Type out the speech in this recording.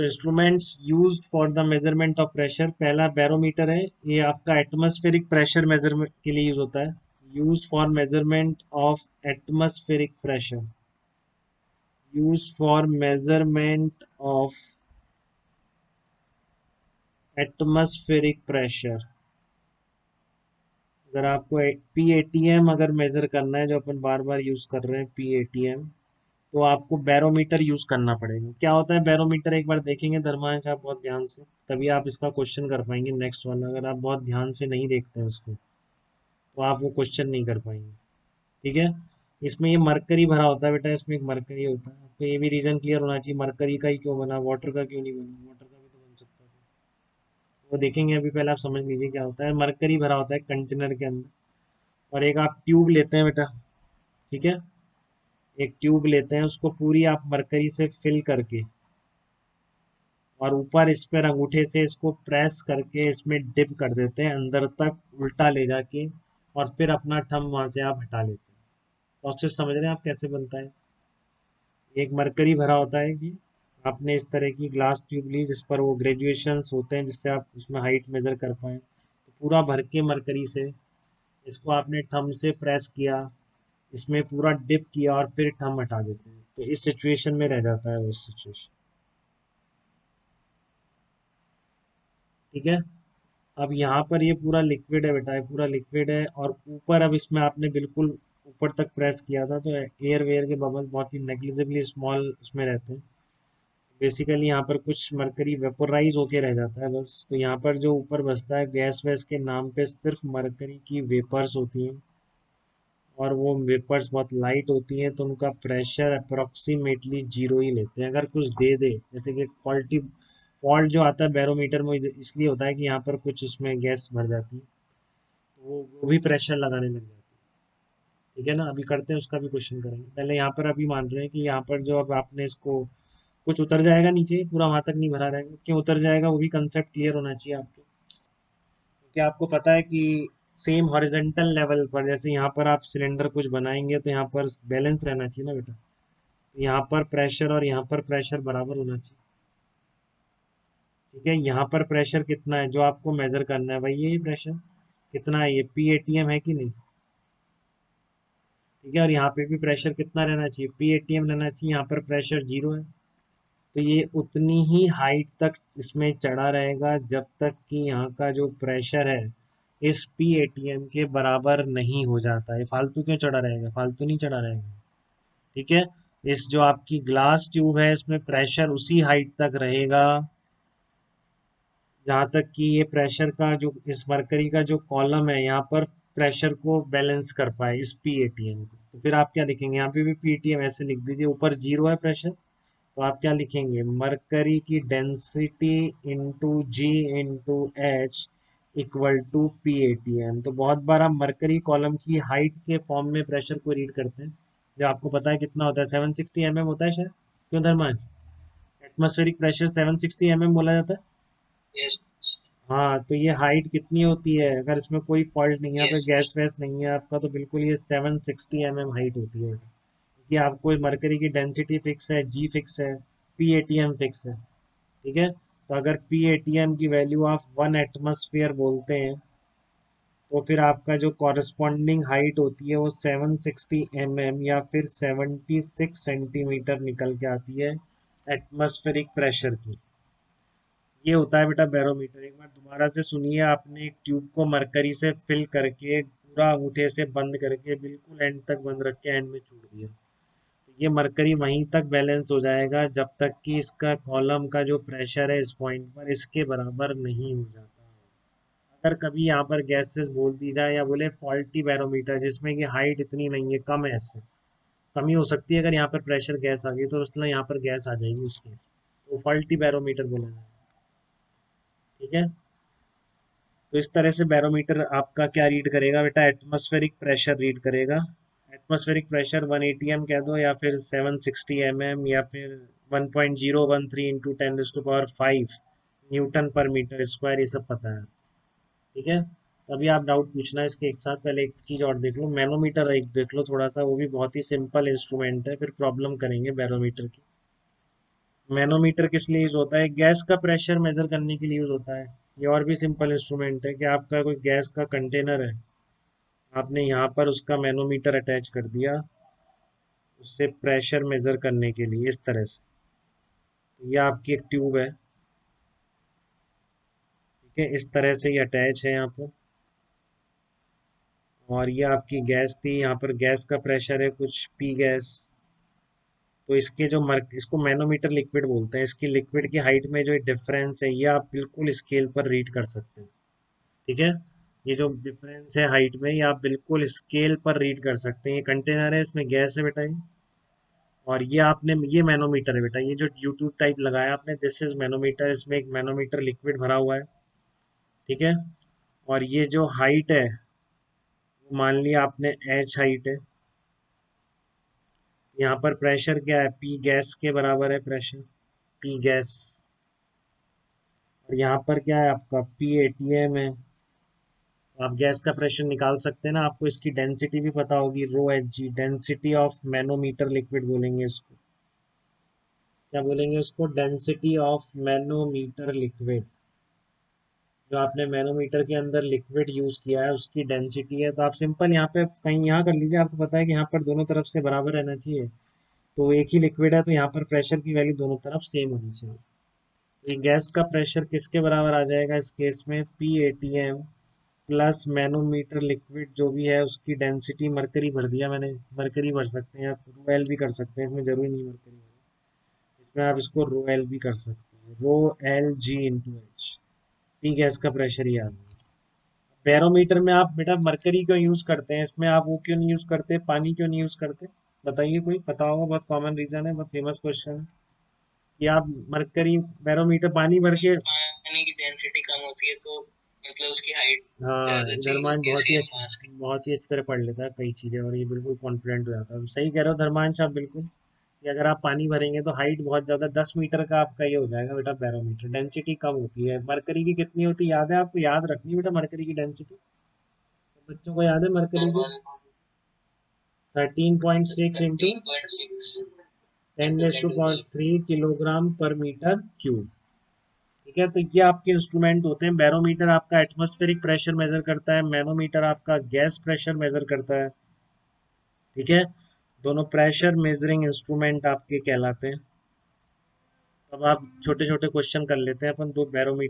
तो instruments used for the measurement of pressure, पहला barometer है, ये आपका एटमॉस्फेरिक प्रेशर मेजरमेंट के लिए यूज होता है। Used for measurement of atmospheric pressure, used for measurement of atmospheric pressure. अगर आपको PATM अगर मेजर करना है, जो अपन बार बार यूज कर रहे हैं PATM, तो आपको बैरोमीटर यूज करना पड़ेगा। क्या होता है बैरोमीटर, एक बार देखेंगे धर्मांश आप बहुत ध्यान से, तभी आप इसका क्वेश्चन कर पाएंगे नेक्स्ट वाला। अगर आप बहुत ध्यान से नहीं देखते हैं इसको, तो आप वो क्वेश्चन नहीं कर पाएंगे। ठीक है, इसमें ये मरकरी भरा होता है बेटा, इसमें एक मरकरी होता है। आपको ये भी रीजन क्लियर होना चाहिए, मरकरी का ही क्यों बना, वाटर का क्यों नहीं बना, वाटर का भी तो बन सकता था। वो देखेंगे, अभी पहले आप समझ लीजिए क्या होता है। मरकरी भरा होता है कंटेनर के अंदर, और एक आप ट्यूब लेते हैं बेटा। ठीक है, एक ट्यूब लेते हैं, उसको पूरी आप मरकरी से फिल करके, और ऊपर इस पर अंगूठे से इसको प्रेस करके इसमें डिप कर देते हैं अंदर तक उल्टा ले जाके, और फिर अपना थंब वहां से आप हटा लेते हैं। प्रोसेस समझ रहे हैं आप कैसे बनता है। एक मरकरी भरा होता है कि आपने इस तरह की ग्लास ट्यूब ली जिस पर वो ग्रेजुएशंस होते हैं, जिससे आप उसमें हाइट मेजर कर पाए, तो पूरा भर के मरकरी से इसको आपने थंब से प्रेस किया, इसमें पूरा डिप किया, और फिर थंब हटा देते हैं, तो इस सिचुएशन में रह जाता है वो सिचुएशन। ठीक है, अब यहाँ पर ये पूरा लिक्विड है बेटा, ये पूरा लिक्विड है, और ऊपर अब इसमें आपने बिल्कुल ऊपर तक प्रेस किया था, तो एयर वेयर के बबल बहुत ही नेग्लिजिबली स्मॉल उसमें रहते हैं। बेसिकली यहाँ पर कुछ मरकरी वेपोराइज होके रह जाता है बस। तो यहाँ पर जो ऊपर बचता है गैस वैस के नाम पे सिर्फ मरकरी की वेपर्स होती हैं, और वो वेपर्स बहुत लाइट होती हैं, तो उनका प्रेशर अप्रोक्सीमेटली जीरो ही लेते हैं। अगर कुछ दे दे, जैसे कि क्वालिटी फॉल्ट जो आता है बैरोमीटर में इसलिए होता है कि यहाँ पर कुछ उसमें गैस भर जाती है, तो वो भी प्रेशर लगाने लग जाती है। ठीक है ना, अभी करते हैं उसका भी क्वेश्चन करेंगे। पहले यहाँ पर अभी मान रहे हैं कि यहाँ पर जो अब आपने इसको कुछ उतर जाएगा नीचे, पूरा वहां तक नहीं भरा रहेगा। क्यों उतर जाएगा वो भी कंसेप्ट क्लियर होना चाहिए आपके, क्योंकि आपको पता है कि सेम हॉरिजेंटल लेवल पर, जैसे यहाँ पर आप सिलेंडर कुछ बनाएंगे तो यहाँ पर बैलेंस रहना चाहिए ना बेटा। तो यहाँ पर प्रेशर और यहाँ पर प्रेशर बराबर होना चाहिए। ठीक है, यहाँ पर प्रेशर कितना है जो आपको मेजर करना है भाई, यही प्रेशर कितना है, ये PATM है कि नहीं। ठीक है, और यहाँ पे भी प्रेशर कितना रहना चाहिए, PATM रहना चाहिए। यहाँ पर प्रेशर जीरो है, तो ये उतनी ही हाइट तक इसमें चढ़ा रहेगा जब तक कि यहाँ का जो प्रेशर है इस PATM के बराबर नहीं हो जाता है। फालतू क्यों चढ़ा रहेगा, फालतू नहीं चढ़ा रहेगा। ठीक है, इस जो आपकी ग्लास ट्यूब है इसमें प्रेशर उसी हाइट तक रहेगा जहाँ तक कि ये प्रेशर का जो इस मरकरी का जो कॉलम है यहाँ पर प्रेशर को बैलेंस कर पाए इस PATM को। तो फिर आप क्या लिखेंगे, यहाँ पे भी PATM ऐसे लिख दीजिए, ऊपर जीरो है प्रेशर, तो आप क्या लिखेंगे, मरकरी की density into g into h equal to PATM। तो बहुत बार आप मरकरी कॉलम की हाइट के फॉर्म में प्रेशर को रीड करते हैं, जो आपको पता है कितना होता है, 760 mm होता है शायद, क्यों धर्मान, एटमॉस्फेरिक प्रेशर 760 mm बोला जाता है। यस। हाँ, तो ये हाइट कितनी होती है, अगर इसमें कोई फॉल्ट नहीं है, यहाँ पे यस। गैस वैस नहीं है आपका, तो बिल्कुल ये 760 mm हाइट होती है। कि आपको मरकरी की डेंसिटी फिक्स है, जी फिक्स है, PATM फिक्स है। ठीक है, तो अगर PATM की वैल्यू आप 1 एटमॉस्फेयर बोलते हैं, तो फिर आपका जो कॉरस्पॉन्डिंग हाइट होती है वो 760 mm या फिर 76 सेंटीमीटर निकल के आती है एटमॉस्फेरिक प्रेशर की। ये होता है बेटा बैरोमीटर। एक बार दोबारा से सुनिए, आपने एक ट्यूब को मरकरी से फिल करके पूरा अंगूठे से बंद करके बिल्कुल एंड तक बंद रख के एंड में छोड़ दिया, ये मरकरी वहीं तक बैलेंस हो जाएगा जब तक कि इसका कॉलम का जो प्रेशर है इस पॉइंट पर इसके बराबर नहीं हो जाता। अगर कभी यहाँ पर गैसेस बोल दी जाए या बोले फॉल्टी बैरोमीटर जिसमें कि हाइट इतनी नहीं है, कम है, इससे कमी हो सकती है, अगर यहाँ पर प्रेशर गैस आ गई तो मतलब यहाँ पर गैस आ जाएगी उसके, तो फॉल्टी बैरोमीटर बोला जाएगा। ठीक है, तो इस तरह से बैरोमीटर आपका क्या रीड करेगा बेटा, एटमॉस्फेरिक प्रेशर रीड करेगा। एटमॉस्फेरिक प्रेशर 180 कह दो, या फिर 760 mm, या फिर 1.013 इंटू 10⁵ न्यूटन पर मीटर स्क्वायर, ये सब पता है। ठीक है, तभी आप डाउट पूछना इसके एक साथ। पहले एक चीज और देख लो, मैनोमीटर एक देख लो थोड़ा सा, वो भी बहुत ही सिंपल इंस्ट्रूमेंट है, फिर प्रॉब्लम करेंगे बैरोमीटर की। मैनोमीटर किस लिए यूज होता है? गैस का प्रेशर मेजर करने के लिए यूज होता है। ये और भी सिंपल इंस्ट्रूमेंट है कि आपका कोई गैस का कंटेनर है, आपने यहाँ पर उसका मैनोमीटर अटैच कर दिया उससे प्रेशर मेजर करने के लिए, इस तरह से। तो ये आपकी एक ट्यूब है, ठीक है, इस तरह से ये अटैच है यहाँ पर। और ये आपकी गैस थी, यहाँ पर गैस का प्रेशर है कुछ पी गैस। तो इसके जो मर्क इसको मैनोमीटर लिक्विड बोलते हैं, इसकी लिक्विड की हाइट में जो डिफरेंस है ये आप बिल्कुल स्केल पर रीड कर सकते हैं, ठीक है। ये जो डिफरेंस है हाइट में, ये आप बिल्कुल स्केल पर रीड कर सकते हैं। ये कंटेनर है, इसमें गैस है बेटा ये। और ये आपने, ये मैनोमीटर है बेटा, ये जो यूट्यूब टाइप लगाया आपने, दिस इज मैनोमीटर, इसमें एक मैनोमीटर लिक्विड भरा हुआ है, ठीक है। और ये जो हाइट है, वो मान लिया आपने एच हाइट है। यहाँ पर प्रेशर क्या है? पी गैस के बराबर है प्रेशर, पी गैस। और यहाँ पर क्या है आपका? पी एटीएम है। आप गैस का प्रेशर निकाल सकते हैं ना, आपको इसकी डेंसिटी भी पता होगी, rho H G, density of manometer liquid बोलेंगे इसको। क्या बोलेंगे उसको? Density of manometer liquid. जो आपने मैनोमीटर के अंदर लिक्विड यूज किया है उसकी डेंसिटी है। तो आप सिंपल यहाँ पे कहीं यहाँ कर लीजिए, आपको पता है कि यहाँ पर दोनों तरफ से बराबर रहना चाहिए। तो एक ही लिक्विड है तो यहाँ पर प्रेशर की वैल्यू दोनों तरफ सेम होनी चाहिए। तो ये गैस का प्रेशर किसके बराबर आ जाएगा इस केस में? P ATM plus manometer liquid जो भी है उसकी डेंसिटी, मरकरी भर दिया मैंने, मरकरी भर सकते हैं आप, रो एल भी कर सकते हैं, इसमें जरूरी नहीं मरकरी भरे, इसमें आप इसको रो एल भी कर सकते हैं, rho L G into H. P gas का प्रेशर ही आ गया। बैरोमीटर में आप बेटा मरकरी क्यों यूज करते हैं? इसमें आप वो क्यों नहीं यूज करते, पानी क्यों नहीं यूज करते? बताइए, कोई पता होगा, बहुत कॉमन रीजन है, बहुत फेमस क्वेश्चन है कि आप मरकरी बैरोमीटर पानी भर के, पानी की डेंसिटी कम होती है तो मतलब उसकी हाइट हाँ, ज्यादा चाहिए धर्मांश होती है बहुत ही सेम मास की। बहुत ही अच्छी तरह पढ़ लेता है कई चीजें, और ये बिल्कुल कॉन्फिडेंट हो जाता है। सही कह रहे हो धर्मांश आप बिल्कुल, कि अगर आप पानी भरेंगे तो हाइट बहुत ज्यादा, 10 मीटर का आपका ये हो जाएगा बेटा बैरोमीटर, डेंसिटी कम होती है। मरकरी की कितनी होती है याद है आपको? याद रखनी बेटा मरकरी की डेंसिटी, बच्चों को याद है मरकरी की? 13.6 इंटू 10⁻³ किलोग्राम पर मीटर क्यूब, ठीक है। तो ये आपके इंस्ट्रूमेंट होते हैं। बैरोमीटर आपका एटमॉस्फेरिक प्रेशर मेजर करता है, मैनोमीटर आपका गैस प्रेशर मेजर करता है, ठीक है। दोनों प्रेशर मेजरिंग इंस्ट्रूमेंट आपके कहलाते हैं। अब आप छोटे छोटे क्वेश्चन कर लेते हैं अपन, दो बैरोमीटर